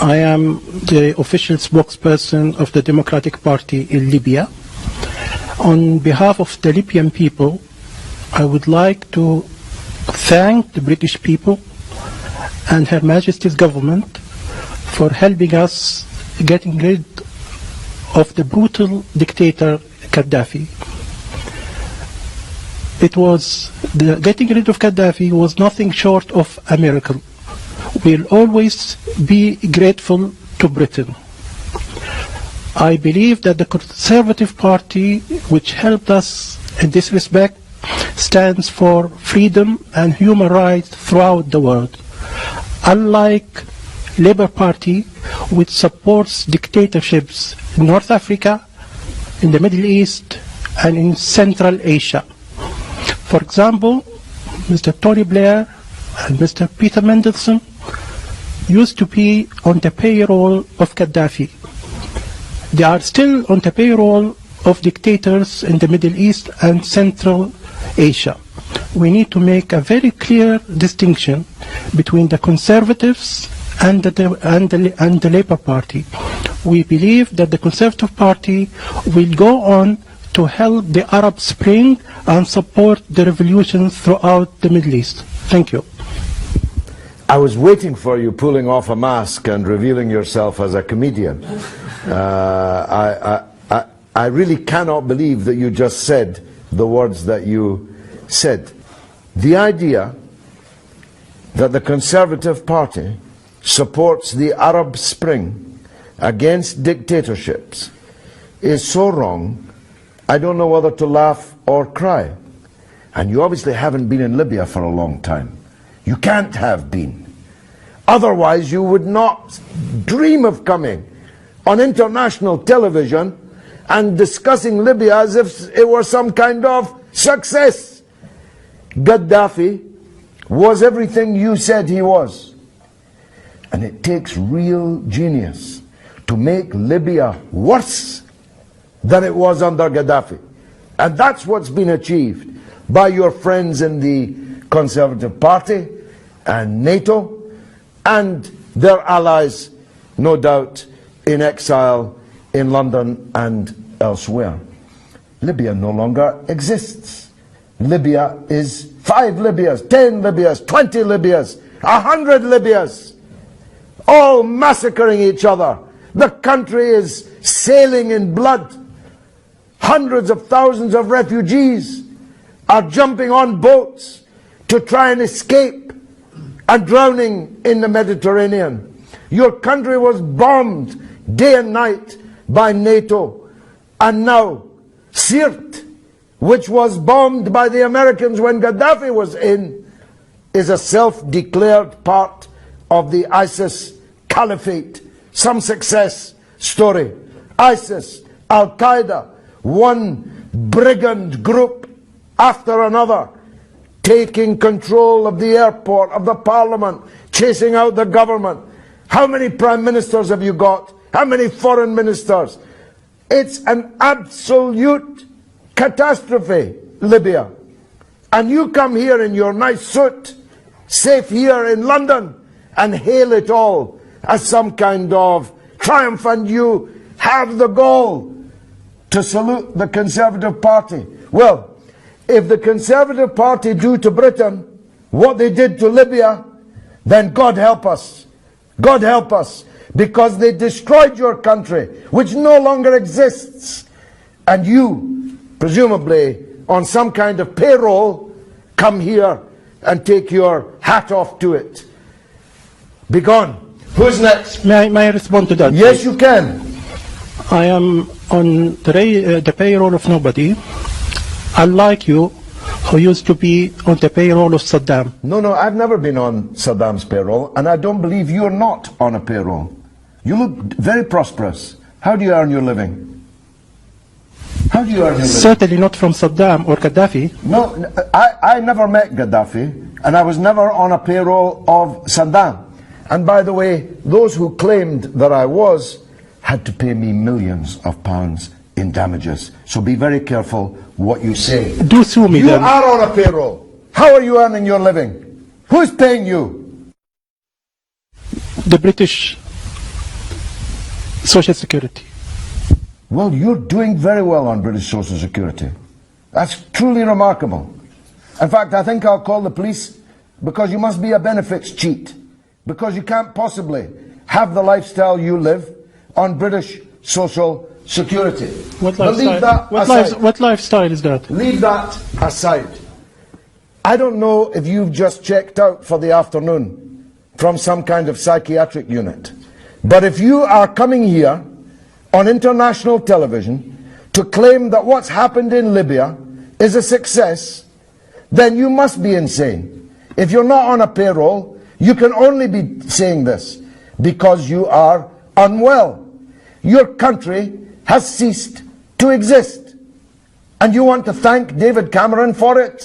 I am the official spokesperson of the Democratic Party in Libya. On behalf of the Libyan people, I would like to thank the British people and Her Majesty's government for helping us getting rid of the brutal dictator Gaddafi. Getting rid of Gaddafi was nothing short of a miracle. We'll always be grateful to Britain. I believe that the Conservative Party, which helped us in this respect, stands for freedom and human rights throughout the world. Unlike Labour Party, which supports dictatorships in North Africa, in the Middle East, and in Central Asia. For example, Mr. Tony Blair and Mr. Peter Mandelson used to be on the payroll of Gaddafi. They are still on the payroll of dictators in the Middle East and Central Asia. We need to make a very clear distinction between the Conservatives and the Labour Party. We believe that the Conservative Party will go on to help the Arab Spring and support the revolutions throughout the Middle East. Thank you. I was waiting for you pulling off a mask and revealing yourself as a comedian. I really cannot believe that you just said the words that you said. The idea that the Conservative Party supports the Arab Spring against dictatorships is so wrong, I don't know whether to laugh or cry. And you obviously haven't been in Libya for a long time. You can't have been. Otherwise you would not dream of coming on international television and discussing Libya as if it were some kind of success. Gaddafi was everything you said he was. And it takes real genius to make Libya worse than it was under Gaddafi. And that's what's been achieved by your friends in the Conservative Party and NATO and their allies, no doubt, in exile in London and elsewhere. Libya no longer exists. Libya is 5 Libyas, 10 Libyas, 20 Libyas, 100 Libyas, all massacring each other. The country is sailing in blood. Hundreds of thousands of refugees are jumping on boats to try and escape and drowning in the Mediterranean. Your country was bombed day and night by NATO. And now Sirte, which was bombed by the Americans when Gaddafi was in, is a self-declared part of the ISIS caliphate. Some success story. ISIS, Al-Qaeda, one brigand group after another, taking control of the airport, of the parliament, chasing out the government. How many prime ministers have you got? How many foreign ministers? It's an absolute catastrophe, Libya. And you come here in your nice suit, safe here in London, and hail it all as some kind of triumph, and you have the gall to salute the Conservative Party. Well, if the Conservative Party do to Britain what they did to Libya, then God help us. God help us. Because they destroyed your country, which no longer exists. And you, presumably on some kind of payroll, come here and take your hat off to it. Be gone. Who's next? May I respond to that? Yes, you can. I am on the payroll of nobody, unlike you, who used to be on the payroll of Saddam. No, I've never been on Saddam's payroll, and I don't believe you're not on a payroll. You look very prosperous. How do you earn your living? How do you earn your living? Certainly not from Saddam or Gaddafi. No, I never met Gaddafi, and I was never on a payroll of Saddam. And by the way, those who claimed that I was had to pay me millions of pounds in damages. So be very careful what you say. Do sue me then. You are on a payroll. How are you earning your living? Who's paying you? The British Social Security. Well, you're doing very well on British Social Security. That's truly remarkable. In fact, I think I'll call the police, because you must be a benefits cheat, because you can't possibly have the lifestyle you live on British Social Security. What But leave that lifestyle? aside. What lifestyle is that? Leave that aside. I don't know if you've just checked out for the afternoon from some kind of psychiatric unit, but if you are coming here on international television to claim that what's happened in Libya is a success, then you must be insane. If you're not on a payroll, you can only be saying this because you are unwell. Your country has ceased to exist, and you want to thank David Cameron for it?